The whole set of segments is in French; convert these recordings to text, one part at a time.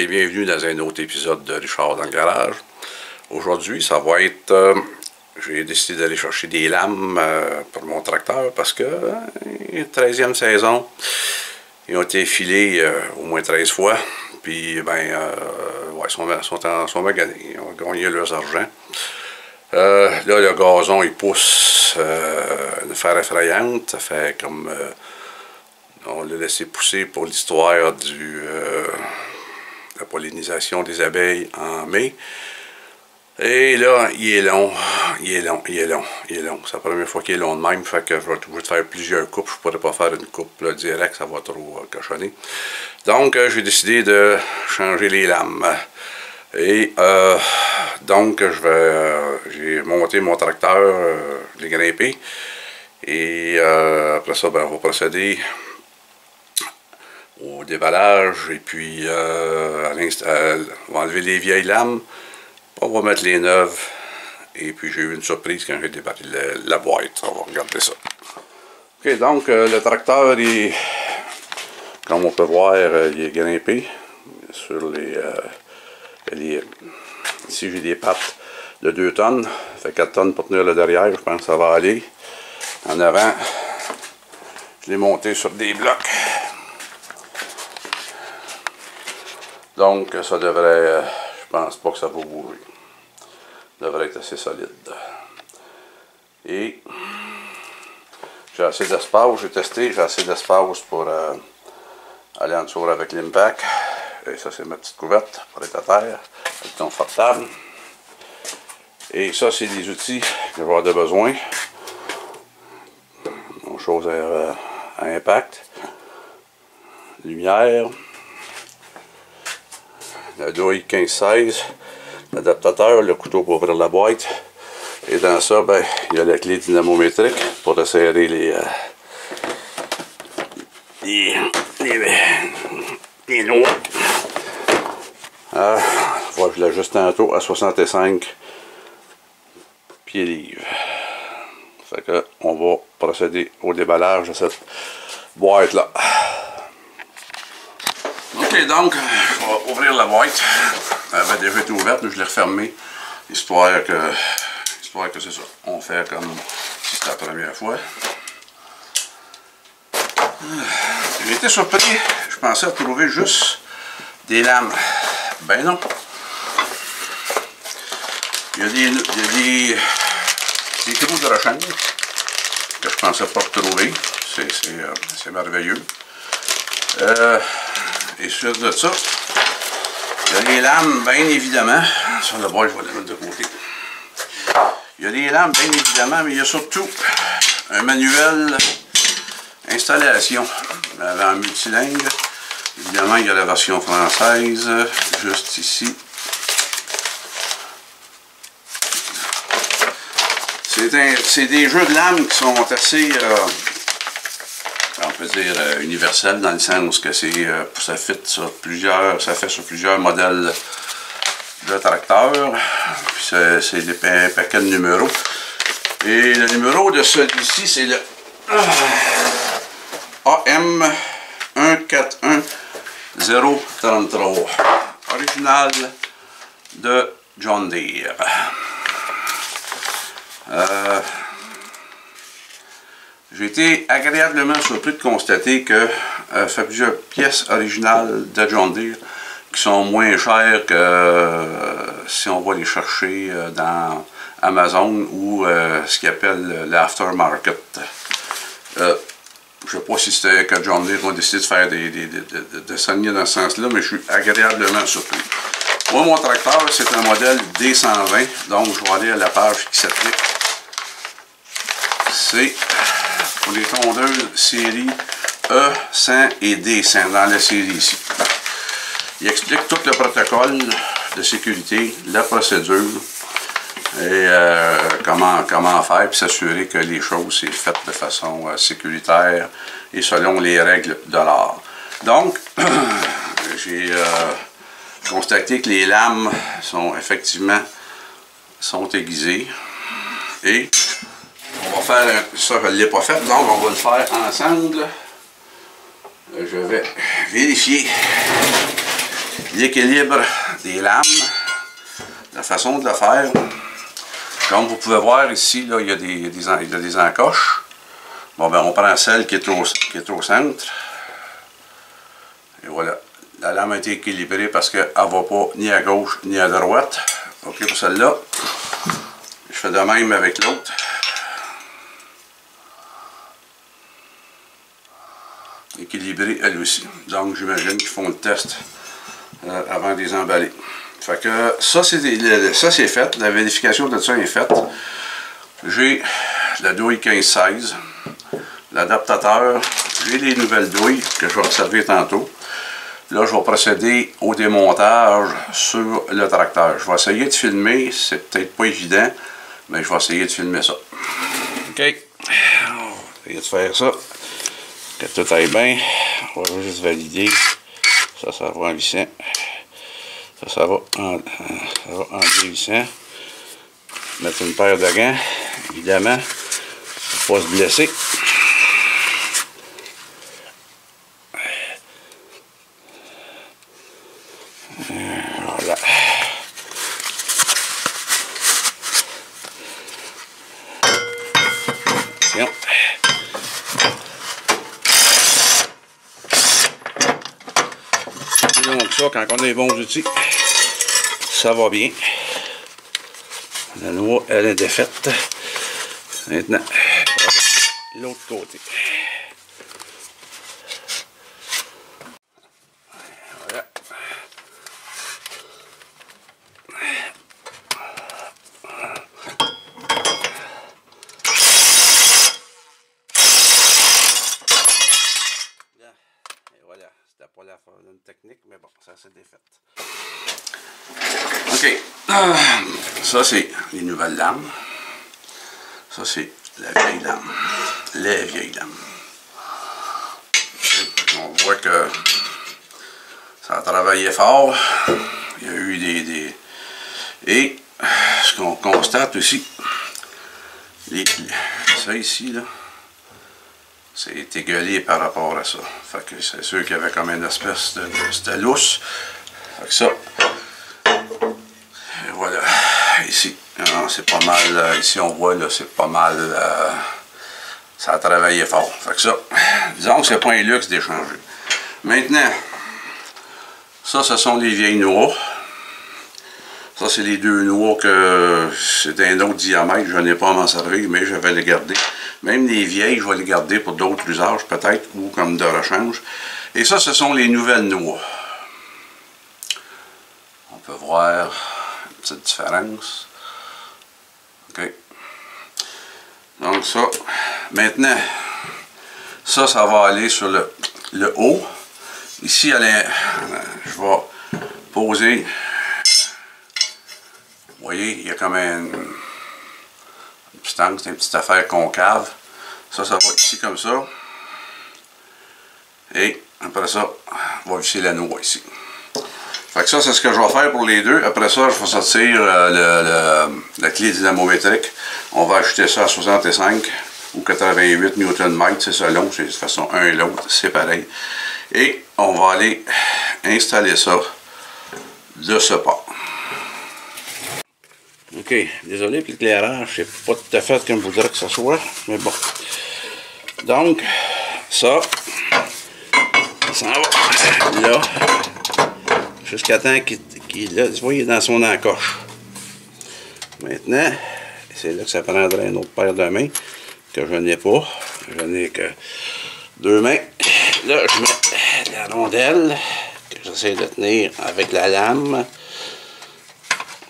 et bienvenue dans un autre épisode de Richard dans le garage. Aujourd'hui, ça va être... j'ai décidé d'aller chercher des lames pour mon tracteur parce que 13e saison, ils ont été filés au moins 13 fois. Puis, ouais, ils sont maganés, ils ont gagné leurs argent. Là, le gazon, il pousse de façon effrayante. Ça fait comme... on l'a laissé pousser pour l'histoire la pollinisation des abeilles en mai. Et là, il est long. C'est la première fois qu'il est long de même. Fait que je vais être obligé de faire plusieurs coupes. Je ne pourrais pas faire une coupe là, direct, ça va trop cochonner. Donc, j'ai décidé de changer les lames. Et donc, j'ai monté mon tracteur, je l'ai grimpé. Et après ça, ben, on va procéder au déballage. Et puis, on va enlever les vieilles lames. On va mettre les neuves. Et puis, j'ai eu une surprise quand j'ai déballé la boîte. On va regarder ça. OK, donc, le tracteur, comme on peut voir, il est grimpé sur ici, j'ai des pattes de 2 tonnes. Ça fait 4 tonnes pour tenir le derrière. Je pense que ça va aller. En avant, je l'ai monté sur des blocs. Donc, ça devrait... je pense pas que ça va bouger. Ça devrait être assez solide. Et j'ai assez d'espace. J'ai testé. J'ai assez d'espace pour aller en dessous avec l'impact. Et ça, c'est ma petite couverte pour être à terre. Elle est confortable. Et ça, c'est des outils que je vais avoir de besoin. Mon chose à impact. Lumière. La douille 15-16. L'adaptateur, le couteau pour ouvrir la boîte. Et dans ça, ben, il y a la clé dynamométrique pour resserrer les noix. Je l'ajuste tantôt à 65 pieds livres. Fait que on va procéder au déballage de cette boîte-là. Ok, donc, je vais ouvrir la boîte. Elle avait déjà été ouverte, mais je l'ai refermée, histoire que c'est ça. On fait comme si c'était la première fois. J'ai été surpris, je pensais trouver juste des lames. Ben non. Il y a des trous de rechange que je pensais pas retrouver. C'est merveilleux. Et sur de ça, il y a des lames, bien évidemment. Sur le bois, je vais les mettre de côté. Il y a des lames, bien évidemment, mais il y a surtout un manuel installation en multilingue. Évidemment, il y a la version française, juste ici. C'est des jeux de lames qui sont assez, on peut dire, universels, dans le sens que ça fait sur plusieurs modèles de tracteurs. C'est un paquet de numéros. Et le numéro de celui-ci, c'est le AM 141033, original de John Deere. J'ai été agréablement surpris de constater que fait plusieurs pièces originales de John Deere qui sont moins chères que si on va les chercher dans Amazon ou ce qu'ils appellent l'aftermarket. Je ne sais pas si c'était que John Deere a décidé de faire de s'aligner dans ce sens-là, mais je suis agréablement surpris. Moi, mon tracteur, c'est un modèle D120, donc je vais aller à la page qui s'applique. C'est pour les tondeuses série E100 et D100 dans la série ici. Il explique tout le protocole de sécurité, la procédure et comment faire pour s'assurer que les choses sont faites de façon sécuritaire et selon les règles de l'art. Donc, j'ai constaté que les lames sont effectivement aiguisées et on va faire ça, je ne l'ai pas fait, donc on va le faire ensemble. Je vais vérifier l'équilibre des lames, la façon de le faire. Comme vous pouvez voir ici, là, il y a des encoches. Bon, ben, on prend celle qui est au centre. Et voilà. La lame a été équilibrée parce qu'elle ne va pas ni à gauche ni à droite. OK pour celle-là. Je fais de même avec l'autre. Équilibrée elle aussi. Donc j'imagine qu'ils font le test avant de les emballer. Fait que ça c'est fait. La vérification de ça est faite. J'ai la douille 15-16. L'adaptateur. J'ai les nouvelles douilles que je vais observer tantôt. Là, je vais procéder au démontage sur le tracteur. Je vais essayer de filmer, c'est peut-être pas évident, mais je vais essayer de filmer ça. OK. On va essayer de faire ça. Que tout aille bien. On va juste valider. Ça va en vissant. Ça va en dévissant. Mettre une paire de gants, évidemment, pour ne pas se blesser. Voilà. Attention. Donc ça, quand on a les bons outils, ça va bien. La noix, elle est défaite. Maintenant, l'autre côté. Voilà. Et voilà, c'était pas la technique, mais bon, ça s'est défait. OK. Ça, c'est les nouvelles lames. Ça, c'est la vieille lame. Les vieilles lames. On voit que ça a travaillé fort. Il y a eu des... Et ce qu'on constate aussi, ça ici, là, c'est égueulé par rapport à ça. Fait que c'est sûr qu'il y avait comme une espèce de... C'était lousse. Fait que ça... Et voilà. Ici, c'est pas mal... ici, on voit, là, c'est pas mal... ça a travaillé fort. Fait que ça, disons que c'est pas un luxe d'échanger. Maintenant, ça, ce sont les vieilles noix. Ça, c'est les deux noix que c'est d'un autre diamètre. Je n'ai pas à m'en servir, mais je vais les garder. Même les vieilles, je vais les garder pour d'autres usages, peut-être, ou comme de rechange. Et ça, ce sont les nouvelles noix. On peut voir une petite différence. OK. Donc ça, maintenant, ça va aller sur le haut. Ici, je vais poser, vous voyez, il y a comme une petite angle, c'est une petite affaire concave. Ça va ici comme ça. Et après ça, on va visser la noix ici. Fait que ça, c'est ce que je vais faire pour les deux. Après ça, je vais sortir la clé dynamométrique. On va ajouter ça à 65 ou 88 Nm, c'est selon. De toute façon, un et l'autre, c'est pareil. Et on va aller installer ça de ce pas. OK, désolé pour l'éclairage, c'est pas tout à fait comme je voudrais que ce soit, mais bon. Donc, ça s'en va là, jusqu'à temps qu'il est dans son encoche. Maintenant, c'est là que ça prendrait une autre paire de mains, que je n'ai pas. Je n'ai que deux mains. Là, je mets la rondelle, que j'essaie de tenir avec la lame,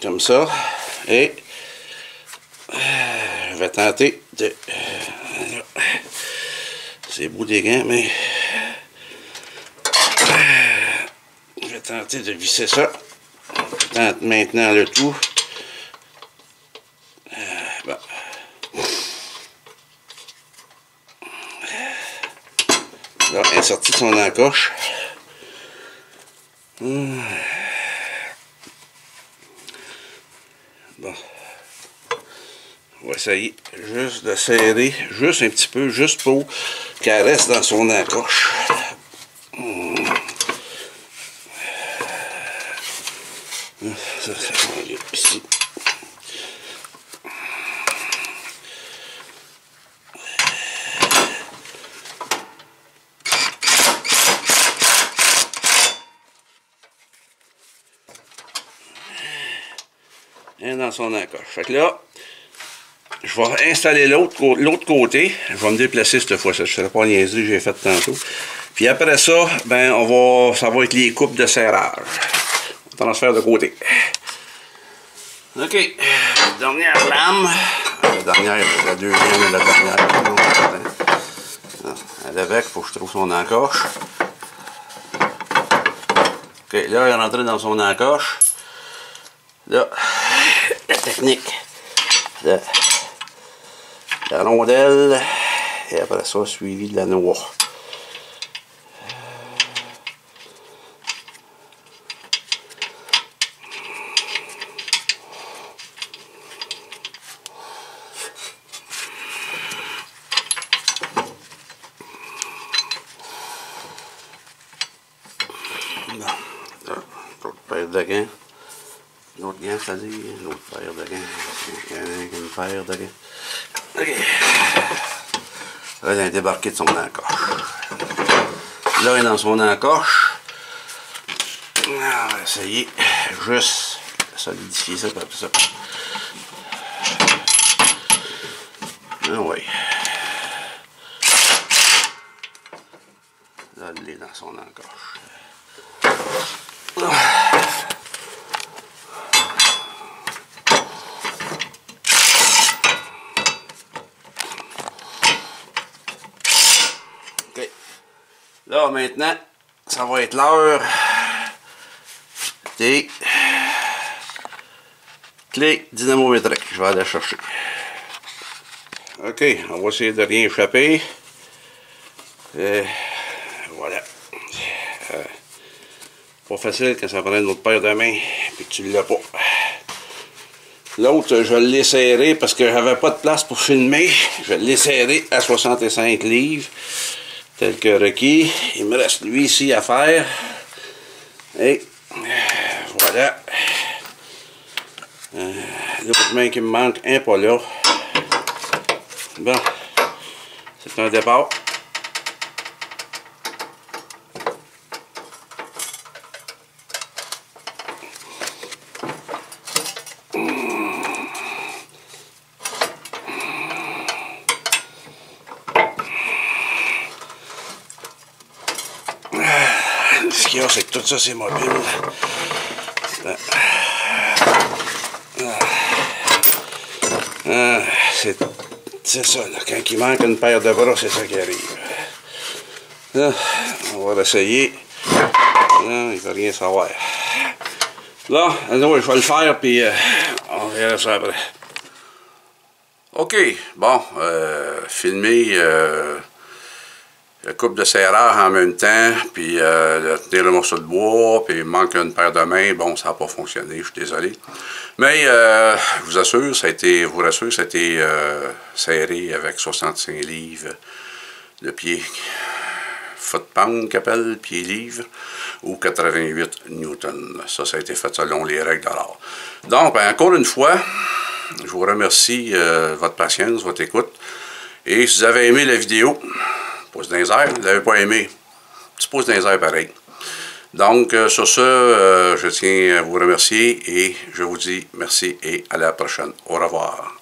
comme ça. Et je vais tenter de... c'est beau des gants, mais... je vais tenter de visser ça. Je tente maintenant le tout. Bon. Là, elle est sortie de son encoche. Bon. On va essayer juste de serrer, juste un petit peu, juste pour qu'elle reste dans son encoche. Ça va aller ici. Et dans son encoche. Fait que là, je vais installer l'autre côté. Je vais me déplacer cette fois-ci. Je ne serai pas niaisé que j'ai fait tantôt. Puis après ça, ben ça va être les coupes de serrage. Transfert de côté. OK. Dernière lame. La deuxième et la dernière. Avec, il faut que je trouve son encoche. OK, là, il est rentré dans son encoche. Là, la technique de la rondelle. Et après ça, suivi de la noix. Bon, là, l'autre paire de gants. L'autre gant, c'est-à-dire, l'autre paire de gants. Il y en a une paire de gants. OK. Là, il a débarqué de son encoche. Là, il est dans son encoche. On va essayer juste de solidifier ça comme ça. Ah oui. Là, il est dans son encoche. OK. Là, maintenant, ça va être l'heure des clés dynamométriques. Je vais aller la chercher. OK, on va essayer de rien échapper. Voilà. Pas facile quand ça prend une autre paire de mains et que tu ne l'as pas. L'autre, je l'ai serré parce que j'avais pas de place pour filmer. Je l'ai serré à 65 livres, tel que requis. Il me reste lui ici à faire. Et voilà. L'autre main qui me manque, un pas là. Bon, c'est un départ. Ce qu'il y a, c'est que tout ça, c'est mobile. C'est ça, là. Quand il manque une paire de bras, c'est ça qui arrive. Là, on va essayer. Non, il ne va rien savoir. Là, je vais le faire, puis on verra ça après. OK, bon, filmer la coupe de serrage en même temps, puis tenir le morceau de bois, puis il manque une paire de mains. Bon, ça n'a pas fonctionné, je suis désolé. Mais je vous assure, ça a été serré avec 65 livres de pied. Foot-pound qu'appelle, pied-livre, ou 88 newtons. Ça a été fait selon les règles de l'art. Donc, ben, encore une fois, je vous remercie de votre patience, votre écoute. Et si vous avez aimé la vidéo, pouce dans les airs. Vous ne l'avez pas aimé, petit pouce dans les airs pareil. Donc, sur ce, je tiens à vous remercier et je vous dis merci et à la prochaine. Au revoir.